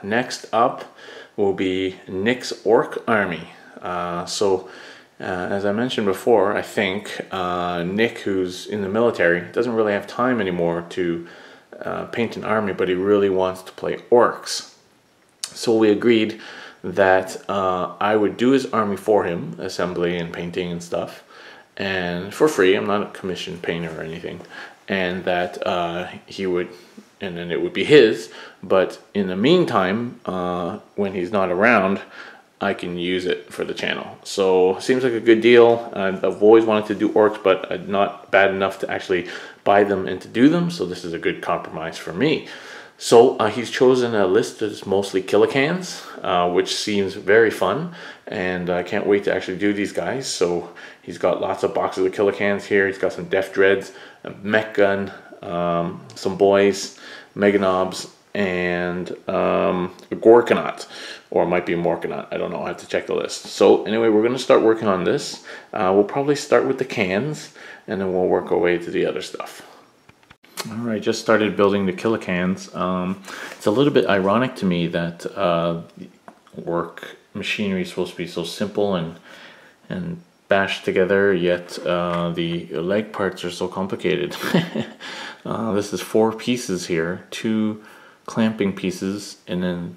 next up will be Nick's Ork Army. As I mentioned before, I think Nick, who's in the military, doesn't really have time anymore to paint an army, but he really wants to play orcs. So we agreed that I would do his army for him, assembly and painting and stuff, and for free. I'm not a commissioned painter or anything, and that he would, and then it would be his. But in the meantime, when he's not around, I can use it for the channel. So seems like a good deal. I've always wanted to do orcs, but I'm not bad enough to actually buy them and to do them. So this is a good compromise for me. So he's chosen a list that's mostly killa-kans, which seems very fun, and I can't wait to actually do these guys. So he's got lots of boxes of killa-kans here. He's got some def dreads, a mech gun, some boyz, mega knobs, and a gorkanaut, or it might be a morkanaut. I don't know. I have to check the list. So anyway, we're going to start working on this. We'll probably start with the cans, and then we'll work our way to the other stuff. Alright, just started building the killa-kans. It's a little bit ironic to me that work machinery is supposed to be so simple and bashed together, yet the leg parts are so complicated. This is 4 pieces here, 2 clamping pieces, and then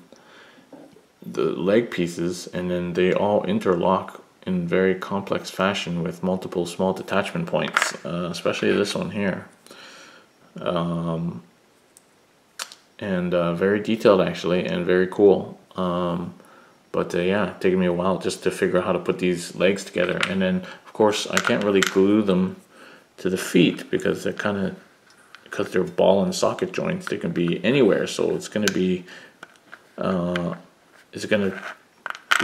the leg pieces, and then they all interlock in very complex fashion with multiple small detachment points, especially this one here. Very detailed actually, and very cool. Yeah, taking me a while just to figure out how to put these legs together. And then of course I can't really glue them to the feet because they're because they're ball and socket joints. They can be anywhere, so it's going to be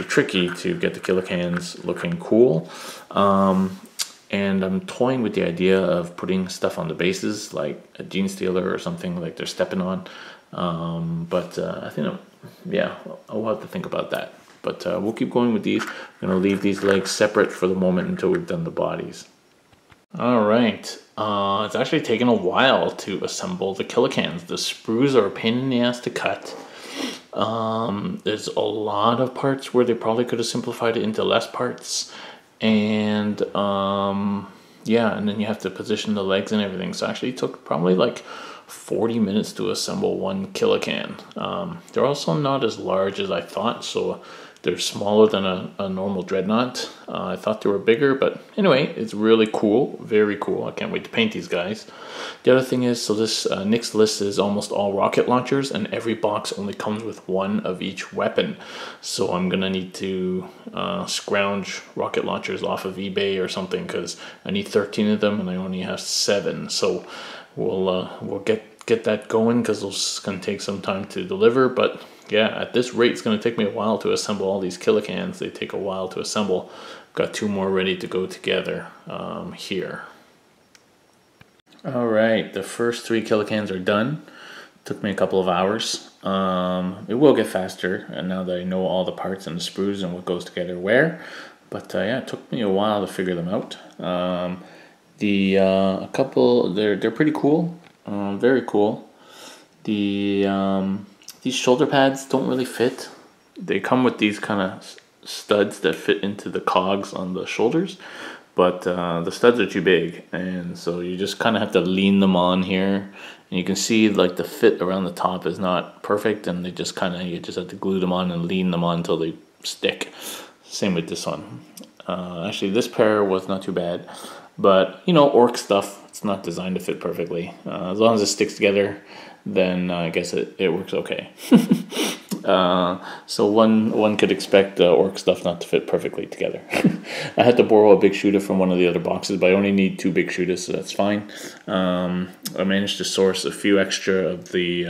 tricky to get the killa-kans looking cool. And I'm toying with the idea of putting stuff on the bases, like a gene stealer or something like they're stepping on. I think, yeah, I'll have to think about that. But we'll keep going with these. I'm going to leave these legs separate for the moment until we've done the bodies. Alright, it's actually taken a while to assemble the killa-kans. The sprues are a pain in the ass to cut. There's a lot of parts where they probably could have simplified it into less parts. And yeah, and then you have to position the legs and everything. So actually it took probably like 40 minutes to assemble one killa-kan. They're also not as large as I thought, so they're smaller than a normal dreadnought. I thought they were bigger, but anyway, it's really cool, very cool. I can't wait to paint these guys. The other thing is, so this Nick's list is almost all rocket launchers, and every box only comes with 1 of each weapon. So I'm gonna need to scrounge rocket launchers off of eBay or something, because I need 13 of them and I only have 7. So we'll get that going, because it's gonna take some time to deliver. But yeah, at this rate, it's going to take me a while to assemble all these killa-kans. They take a while to assemble. I've got 2 more ready to go together here. Alright, the first 3 killa-kans are done. Took me a couple of hours. It will get faster, and now that I know all the parts and the sprues and what goes together where. But yeah, it took me a while to figure them out. A couple, they're pretty cool. Very cool. These shoulder pads don't really fit. They come with these kind of studs that fit into the cogs on the shoulders, but the studs are too big, and so you just kind of have to lean them on here. And you can see like the fit around the top is not perfect, and you just have to glue them on and lean them on until they stick. Same with this one. Actually, this pair was not too bad, but you know, orc stuff, it's not designed to fit perfectly. As long as it sticks together, then I guess it works okay. So one could expect orc stuff not to fit perfectly together. I had to borrow a big shooter from one of the other boxes, but I only need 2 big shooters, so that's fine. I managed to source a few extra of the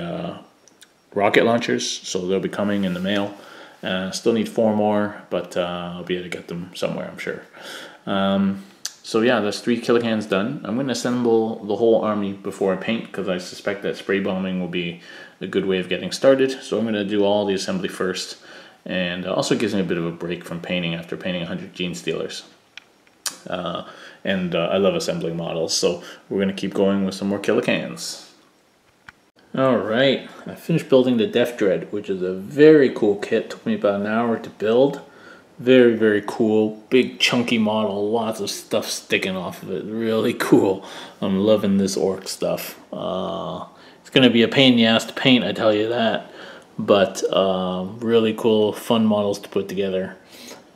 rocket launchers, so they'll be coming in the mail. Still need 4 more, but I'll be able to get them somewhere, I'm sure. So yeah, there's 3 killa-kans done. I'm going to assemble the whole army before I paint, because I suspect that spray bombing will be a good way of getting started. So I'm going to do all the assembly first, and also gives me a bit of a break from painting after painting 100 gene stealers. I love assembling models, so we're going to keep going with some more killa-kans. Alright, I finished building the Def Dread, which is a very cool kit. Took me about an hour to build. Very, very cool. Big chunky model, lots of stuff sticking off of it. Really cool. I'm loving this orc stuff. It's going to be a pain in the ass to paint, I tell you that. But really cool, fun models to put together.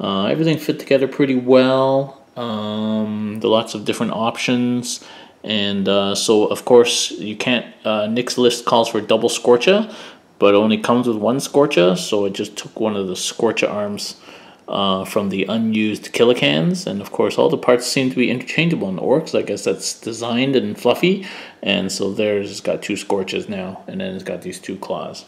Everything fit together pretty well. There are lots of different options. And so, of course, you can't, Nick's list calls for double Scorcha, but only comes with one Scorcha, so it just took one of the Scorcha arms from the unused killa-cans, and of course all the parts seem to be interchangeable in the orcs. I guess that's designed and fluffy, and so there's got two Scorches now, and then it's got these two claws.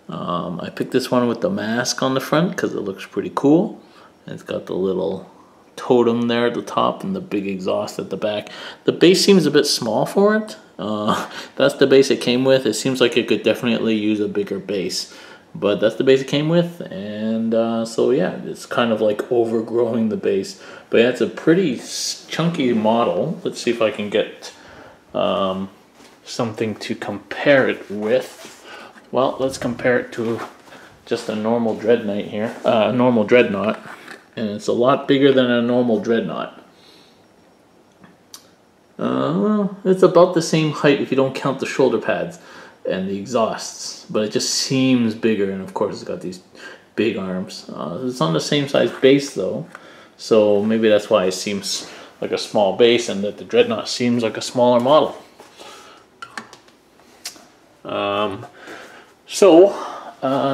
I picked this one with the mask on the front because it looks pretty cool. It's got the little totem there at the top and the big exhaust at the back. The base seems a bit small for it. That's the base it came with. It seems like it could definitely use a bigger base, but that's the base it came with, and so yeah, it's kind of like overgrowing the base. But yeah, it's a pretty chunky model. Let's see if I can get something to compare it with. Well, let's compare it to just a normal Dreadnought here, normal Dreadnought. And it's a lot bigger than a normal Dreadnought. It's about the same height if you don't count the shoulder pads and the exhausts, but it just seems bigger, and of course it's got these big arms. It's on the same size base though, so maybe that's why it seems like a small base and that the Dreadnought seems like a smaller model.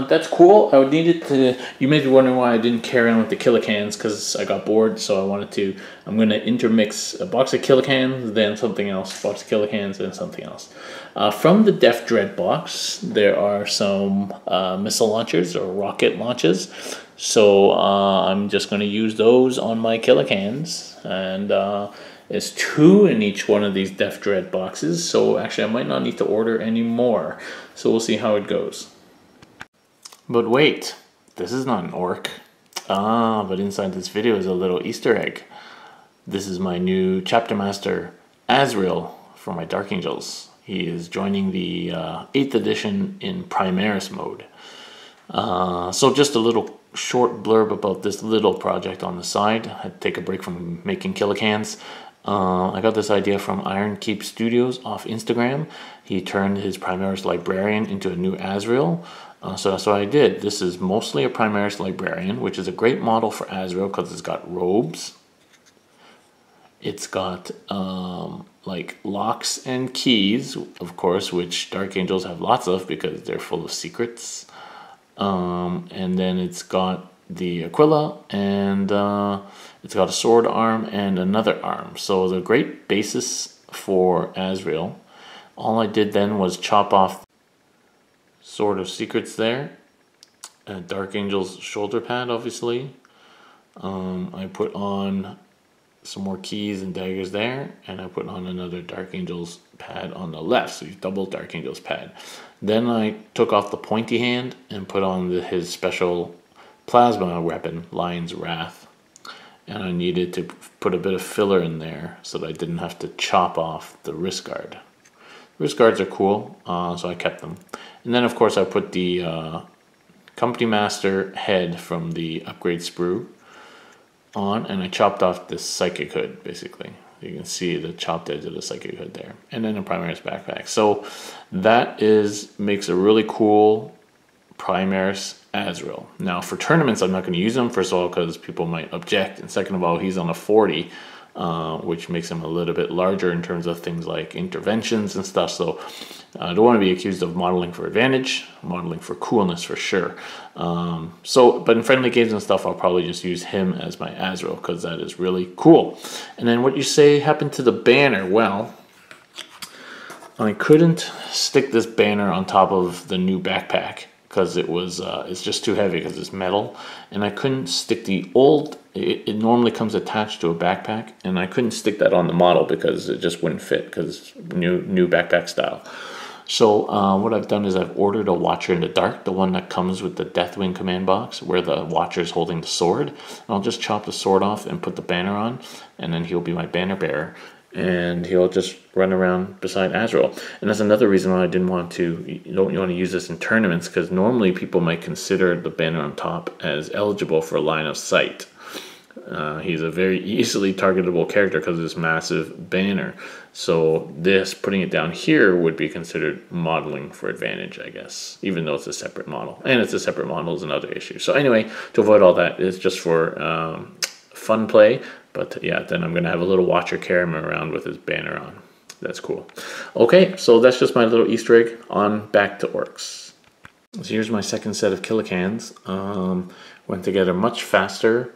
That's cool. I would need it to. You may be wondering why I didn't carry on with the killa-cans, because I got bored. So I wanted to. I'm going to intermix a box of killa-cans, then something else. Box of killa-cans, then something else. From the Def Dread box, there are some missile launchers or rocket launches. So I'm just going to use those on my killa-cans, and there's 2 in each one of these Def Dread boxes. So actually, I might not need to order any more. So we'll see how it goes. But wait, this is not an orc. But inside this video is a little Easter egg. This is my new chapter master, Azrael, for my Dark Angels. He is joining the 8th edition in Primaris mode. So just a little short blurb about this little project on the side. I had to take a break from making killa-cans. I got this idea from Iron Keep Studios off Instagram. He turned his Primaris Librarian into a new Azrael. So that's what I did. This is mostly a Primaris Librarian, which is a great model for Azrael because it's got robes. It's got like locks and keys, of course, which Dark Angels have lots of because they're full of secrets. And then it's got the Aquila, and it's got a sword arm and another arm. So the great basis for Azrael. All I did then was chop off Sword of Secrets there, Dark Angel's shoulder pad, obviously. I put on some more keys and daggers there, and I put on another Dark Angel's pad on the left, so you double Dark Angel's pad. Then I took off the pointy hand and put on his special plasma weapon, Lion's Wrath. And I needed to put a bit of filler in there so that I didn't have to chop off the wrist guard. Wrist guards are cool, so I kept them. And then, of course, I put the Company Master head from the upgrade sprue on, and I chopped off this Psychic hood, basically. You can see the chopped edge of the Psychic hood there. And then a Primaris backpack. So that makes a really cool Primaris Azrael. Now, for tournaments, I'm not going to use him, first of all, because people might object. And second of all, he's on a 40. Which makes him a little bit larger in terms of things like interventions and stuff. So I don't want to be accused of modeling for advantage, modeling for coolness for sure. But in friendly games and stuff, I'll probably just use him as my Azrael because that is really cool. And then what you say happened to the banner? Well, I couldn't stick this banner on top of the new backpack because it's just too heavy because it's metal, and I couldn't stick the old. It normally comes attached to a backpack, and I couldn't stick that on the model because it just wouldn't fit because new backpack style. So what I've done is I've ordered a Watcher in the Dark, the one that comes with the Deathwing command box where the Watcher is holding the sword. And I'll just chop the sword off and put the banner on, and then he'll be my banner bearer. and he'll just run around beside Azrael. And that's another reason why I didn't want to, you don't want to use this in tournaments, because normally people might consider the banner on top as eligible for line of sight. He's a very easily targetable character because of this massive banner. So this, putting it down here, would be considered modeling for advantage, I guess, even though it's a separate model. And it's a separate model is another issue. So anyway, to avoid all that, it's just for fun play. But yeah, then I'm going to have a little watcher carry him around with his banner on. That's cool. Okay, so that's just my little Easter egg. On back to ORKS. So here's my second set of killa-kans. Went together much faster.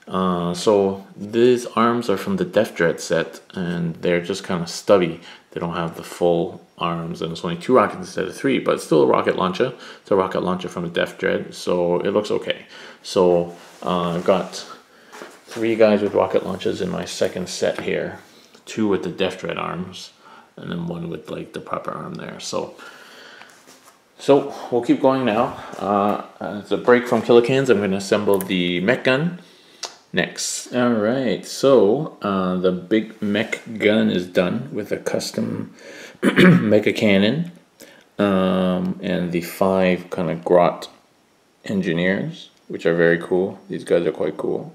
So these arms are from the Def Dread set, and they're just kind of stubby. They don't have the full arms, and it's only 2 rockets instead of 3, but it's still a rocket launcher. It's a rocket launcher from the Def Dread, so it looks okay. So I've got 3 guys with rocket launchers in my second set here. 2 with the Def Dread arms, and then 1 with like the proper arm there. So we'll keep going now. As a break from killa-kans, I'm going to assemble the mech gun next. Alright, so the big mech gun is done with a custom mecha cannon and the 5 kind of grot engineers, which are very cool. These guys are quite cool.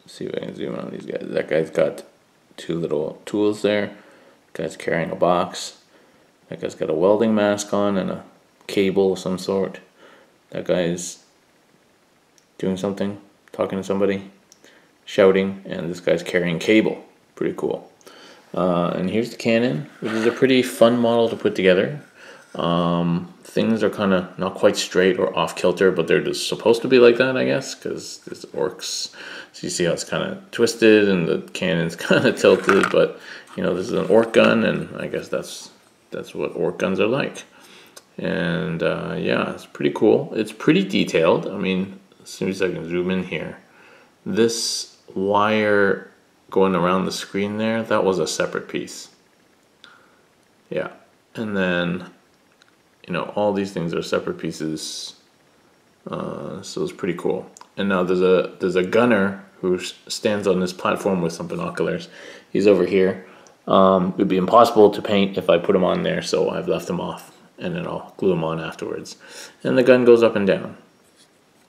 Let's see if I can zoom in on these guys. That guy's got 2 little tools there. That guy's carrying a box. That guy's got a welding mask on and a cable of some sort. That guy's doing something, talking to somebody, shouting, and this guy's carrying cable. Pretty cool. And here's the cannon, which is a pretty fun model to put together. Things are kind of not quite straight or off kilter, but they're just supposed to be like that, I guess, because this ORKS. So you see how it's kind of twisted and the cannon's kind of tilted, but you know, this is an ORK gun, and I guess that's what ORK guns are like. And yeah, it's pretty cool. It's pretty detailed. I mean, as soon as I can zoom in here, this wire going around the screen there, that was a separate piece. Yeah, and then you know, all these things are separate pieces. So it's pretty cool. And now there's a gunner who stands on this platform with some binoculars. He's over here. It would be impossible to paint if I put him on there, so I've left him off, and then I'll glue him on afterwards. And the gun goes up and down,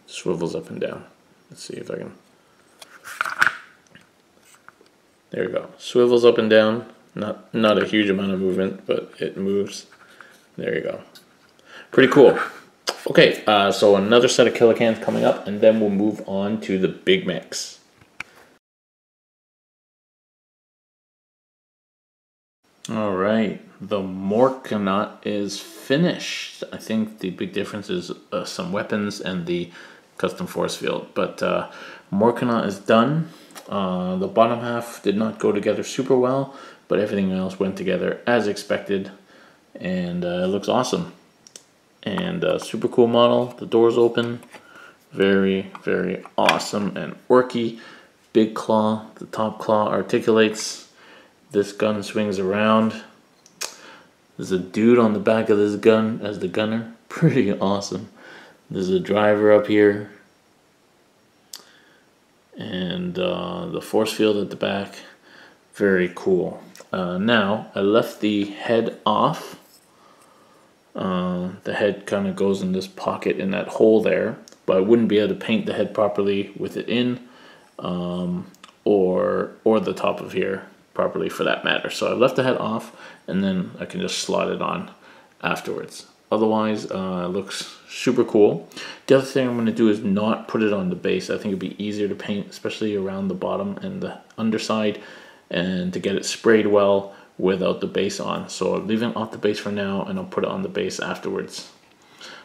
swivels up and down. Let's see if I can. There we go. Swivels up and down. Not a huge amount of movement, but it moves. There you go. Pretty cool. Okay, so another set of killa-kans coming up, and then we'll move on to the big mechs. Alright, the Morkanaut is finished. I think the big difference is some weapons and the custom force field. But Morkanaut is done. The bottom half did not go together super well, but everything else went together as expected, and it looks awesome. And super cool model. The doors open. Very, very awesome and orky. Big claw. The top claw articulates. This gun swings around. There's a dude on the back of this gun as the gunner. Pretty awesome. There's a driver up here. And the force field at the back. Very cool. Now, I left the head off. The head kind of goes in this pocket in that hole there, but I wouldn't be able to paint the head properly with it in, or the top of here properly for that matter. So I left the head off, and then I can just slot it on afterwards. Otherwise, it looks super cool. The other thing I'm going to do is not put it on the base. I think it'd be easier to paint, especially around the bottom and the underside, and to get it sprayed well without the base on. So I'm leaving off the base for now, and I'll put it on the base afterwards.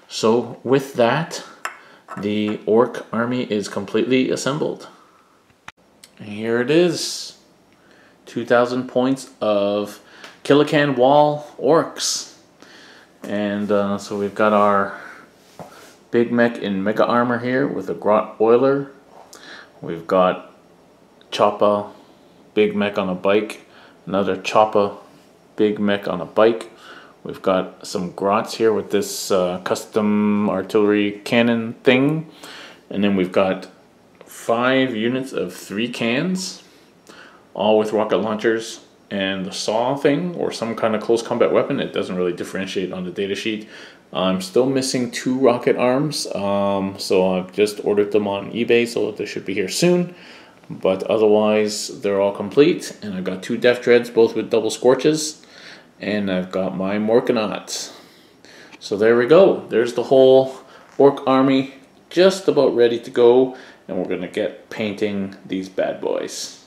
So with that, the Ork army is completely assembled. And here it is. 2,000 points of killa-kan wall ORKS. And so we've got our big mech in mega armor here with a grot boiler. We've got Choppa big mech on a bike. Another Choppa big mech on a bike. We've got some grots here with this custom artillery cannon thing. And then we've got 5 units of 3 cans. all with rocket launchers. And the saw thing, or some kind of close combat weapon, it doesn't really differentiate on the data sheet. I'm still missing 2 rocket arms, so I've just ordered them on eBay, so they should be here soon. But otherwise, they're all complete, and I've got 2 def dreads, both with double scorches, and I've got my Morkanauts. So there we go. There's the whole orc army, just about ready to go, and we're gonna get painting these bad boys.